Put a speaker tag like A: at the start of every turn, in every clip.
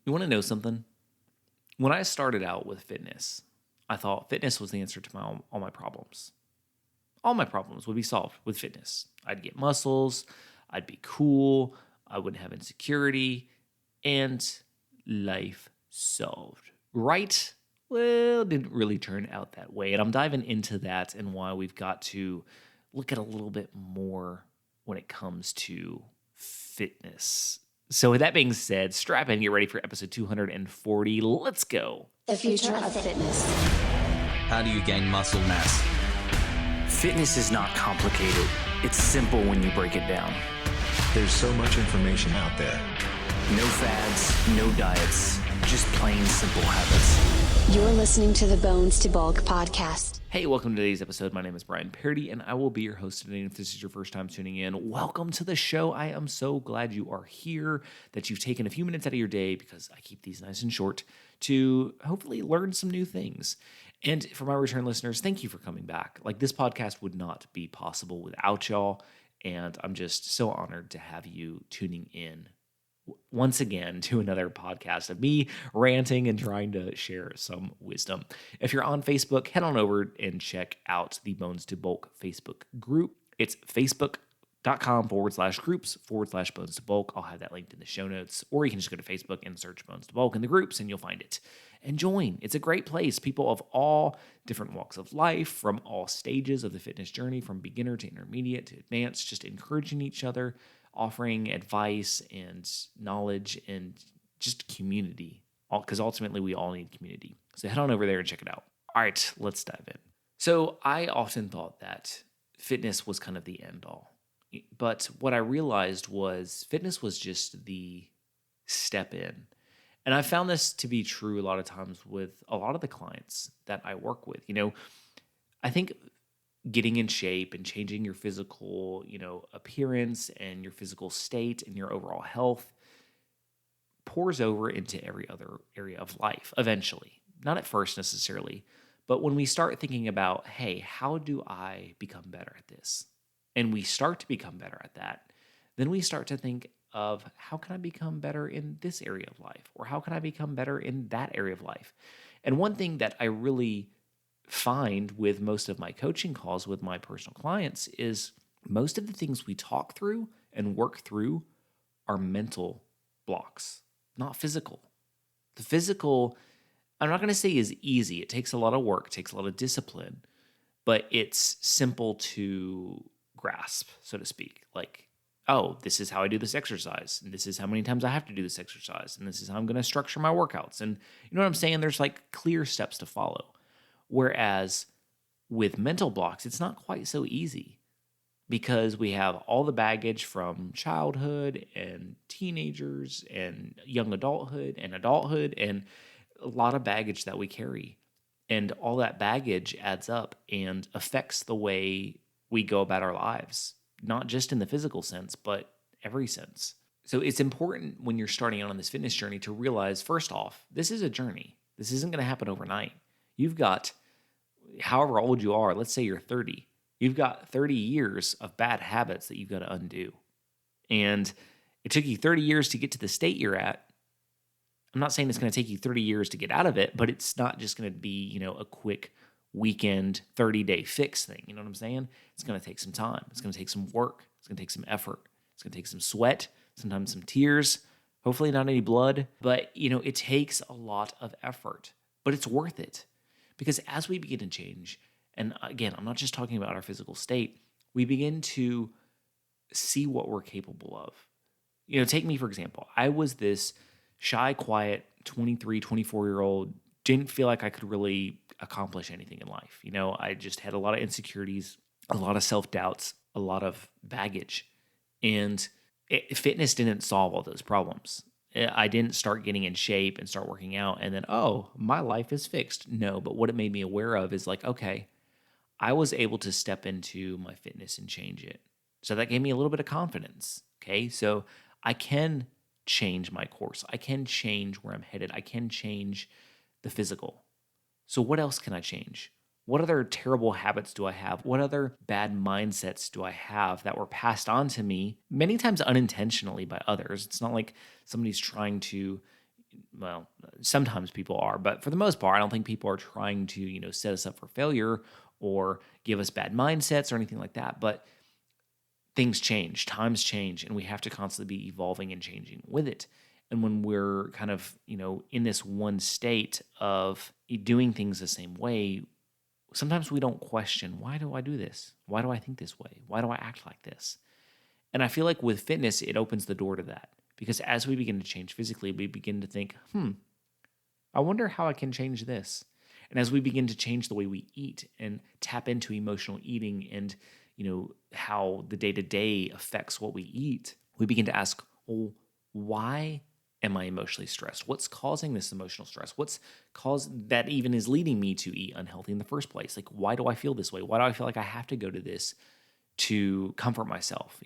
A: You want to know something? When I started out with fitness, I thought fitness was the answer to all my problems. All my problems would be solved with fitness. I'd get muscles, I'd be cool, I wouldn't have insecurity, and life solved. Right? Well, it didn't really turn out that way. And I'm diving into that and why we've got to look at a little bit more when it comes to fitness. So with that being said, strap in, get ready for episode 240. Let's go.
B: The future of fitness.
C: How do you gain muscle mass?
D: Fitness is not complicated. It's simple when you break it down.
E: There's so much information out there.
D: No fads, no diets, just plain simple habits.
B: You're listening to the Bones to Bulk podcast.
A: Hey, welcome to today's episode. My name is Brian Parody, and I will be your host today. And if this is your first time tuning in, welcome to the show. I am so glad you are here, that you've taken a few minutes out of your day, because I keep these nice and short, to hopefully learn some new things. And for my return listeners, thank you for coming back. Like, this podcast would not be possible without y'all, and I'm just so honored to have you tuning in once again to another podcast of me ranting and trying to share some wisdom. If you're on Facebook, head on over and check out the Bones to Bulk Facebook group. It's facebook.com/groups/Bones to Bulk. I'll have that linked in the show notes, or you can just go to Facebook and search Bones to Bulk in the groups and you'll find it. And join. It's a great place. People of all different walks of life, from all stages of the fitness journey, from beginner to intermediate to advanced, just encouraging each other, offering advice and knowledge and just community, because ultimately we all need community. So head on over there and check it out. All right, let's dive in. So I often thought that fitness was kind of the end all. But what I realized was fitness was just the step in. And I found this to be true a lot of times with a lot of the clients that I work with. I think getting in shape and changing your physical, appearance and your physical state and your overall health pours over into every other area of life eventually. Not at first necessarily, but when we start thinking about, hey, how do I become better at this? And we start to become better at that, then we start to think of, how can I become better in this area of life? Or how can I become better in that area of life? And one thing that I really find with most of my coaching calls with my personal clients is most of the things we talk through and work through are mental blocks, not physical. The physical, I'm not going to say is easy. It takes a lot of work, it takes a lot of discipline, but it's simple to grasp, so to speak. Like, oh, this is how I do this exercise, and this is how many times I have to do this exercise, and this is how I'm going to structure my workouts. And you know what I'm saying? There's like clear steps to follow. Whereas with mental blocks, it's not quite so easy, because we have all the baggage from childhood and teenagers and young adulthood and a lot of baggage that we carry. And all that baggage adds up and affects the way we go about our lives, not just in the physical sense, but every sense. So it's important when you're starting out on this fitness journey to realize, first off, this is a journey. This isn't going to happen overnight. You've got, however old you are, let's say you're 30, you've got 30 years of bad habits that you've got to undo. And it took you 30 years to get to the state you're at. I'm not saying it's going to take you 30 years to get out of it, but it's not just going to be, a quick weekend 30-day fix thing. You know what I'm saying? It's going to take some time. It's going to take some work. It's going to take some effort. It's going to take some sweat, sometimes some tears, hopefully not any blood. But, it takes a lot of effort, but it's worth it. Because as we begin to change, and again, I'm not just talking about our physical state, we begin to see what we're capable of. Take me, for example. I was this shy, quiet, 23, 24-year-old, didn't feel like I could really accomplish anything in life. I just had a lot of insecurities, a lot of self-doubts, a lot of baggage. And fitness didn't solve all those problems. I didn't start getting in shape and start working out and then, oh, my life is fixed. No, but what it made me aware of is like, okay, I was able to step into my fitness and change it. So that gave me a little bit of confidence. Okay, so I can change my course. I can change where I'm headed. I can change the physical. So what else can I change? What other terrible habits do I have? What other bad mindsets do I have that were passed on to me, many times unintentionally by others? It's not like somebody's trying to well, sometimes people are, but for the most part, I don't think people are trying to, set us up for failure or give us bad mindsets or anything like that. But things change, times change, and we have to constantly be evolving and changing with it. And when we're kind of, in this one state of doing things the same way, sometimes we don't question, why do I do this? Why do I think this way? Why do I act like this? And I feel like with fitness, it opens the door to that. Because as we begin to change physically, we begin to think, I wonder how I can change this. And as we begin to change the way we eat and tap into emotional eating and, how the day-to-day affects what we eat, we begin to ask, well, why am I emotionally stressed? What's causing this emotional stress? What's caused that even is leading me to eat unhealthy in the first place? Like, why do I feel this way? Why do I feel like I have to go to this to comfort myself?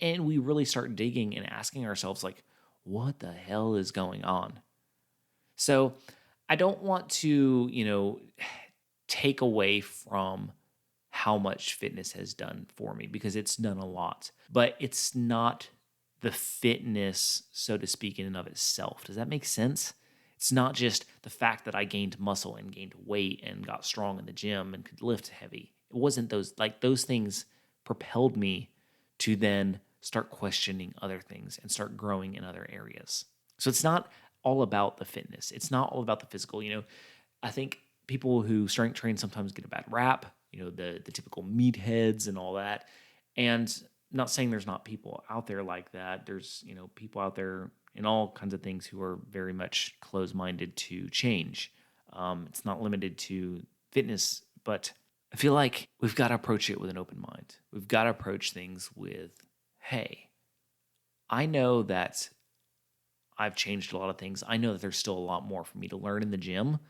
A: And we really start digging and asking ourselves, like, what the hell is going on? So I don't want to, take away from how much fitness has done for me, because it's done a lot, but it's not the fitness, so to speak, in and of itself. Does that make sense? It's not just the fact that I gained muscle and gained weight and got strong in the gym and could lift heavy. It wasn't those things propelled me to then start questioning other things and start growing in other areas. So it's not all about the fitness. It's not all about the physical. I think people who strength train sometimes get a bad rap, the typical meatheads and all that. And I'm not saying there's not people out there like that. There's, people out there in all kinds of things who are very much closed-minded to change. It's not limited to fitness, but I feel like we've got to approach it with an open mind. We've got to approach things with, hey, I know that I've changed a lot of things. I know that there's still a lot more for me to learn in the gym.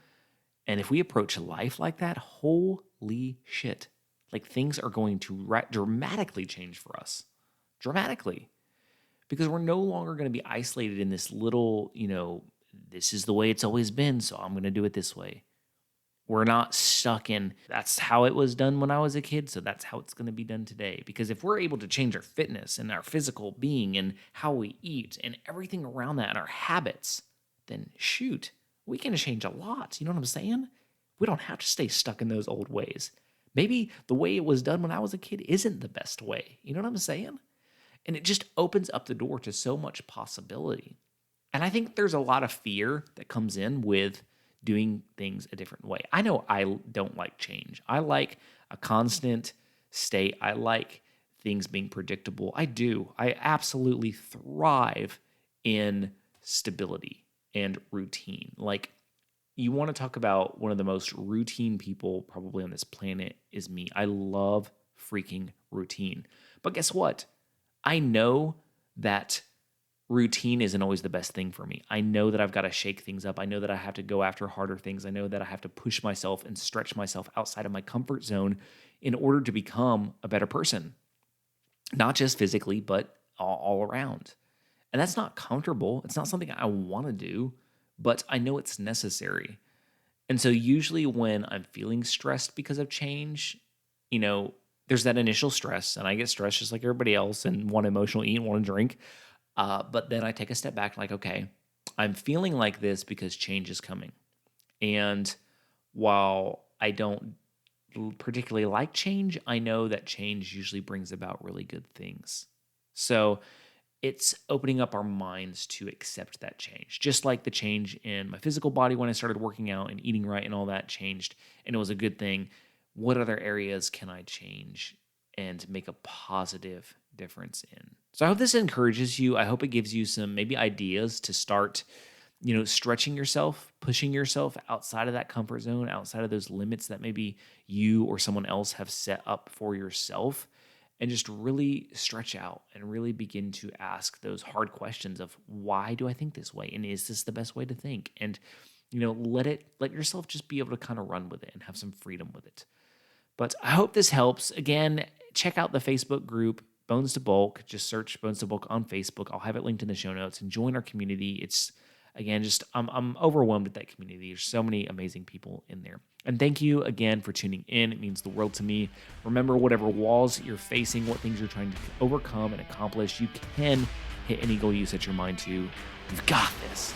A: And if we approach life like that, holy shit, like things are going to dramatically change for us. Dramatically. Because we're no longer going to be isolated in this little, this is the way it's always been, so I'm going to do it this way. We're not stuck in, that's how it was done when I was a kid, so that's how it's going to be done today. Because if we're able to change our fitness and our physical being and how we eat and everything around that and our habits, then shoot, we can change a lot. You know what I'm saying? We don't have to stay stuck in those old ways. Maybe the way it was done when I was a kid isn't the best way. You know what I'm saying? And it just opens up the door to so much possibility. And I think there's a lot of fear that comes in with doing things a different way. I know I don't like change. I like a constant state. I like things being predictable. I do. I absolutely thrive in stability and routine. Like, you want to talk about one of the most routine people probably on this planet is me. I love freaking routine. But guess what? I know that routine isn't always the best thing for me. I know that I've got to shake things up. I know that I have to go after harder things. I know that I have to push myself and stretch myself outside of my comfort zone in order to become a better person. Not just physically, but all around. And that's not comfortable. It's not something I want to do, but I know it's necessary. And so usually when I'm feeling stressed because of change, there's that initial stress, and I get stressed just like everybody else and want to emotional eat and want to drink. But then I take a step back like, okay, I'm feeling like this because change is coming. And while I don't particularly like change, I know that change usually brings about really good things. So it's opening up our minds to accept that change. Just like the change in my physical body when I started working out and eating right and all that changed, and it was a good thing. What other areas can I change and make a positive difference in? So I hope this encourages you. I hope it gives you some maybe ideas to start, stretching yourself, pushing yourself outside of that comfort zone, outside of those limits that maybe you or someone else have set up for yourself, and just really stretch out and really begin to ask those hard questions of, why do I think this way? And is this the best way to think? And, let yourself just be able to kind of run with it and have some freedom with it. But I hope this helps. Again, check out the Facebook group, Bones to Bulk. Just search Bones to Bulk on Facebook. I'll have it linked in the show notes, and join our community. It's, again, just I'm overwhelmed at that community. There's so many amazing people in there. And thank you again for tuning in. It means the world to me. Remember, whatever walls you're facing, what things you're trying to overcome and accomplish, you can hit any goal you set your mind to. You've got this.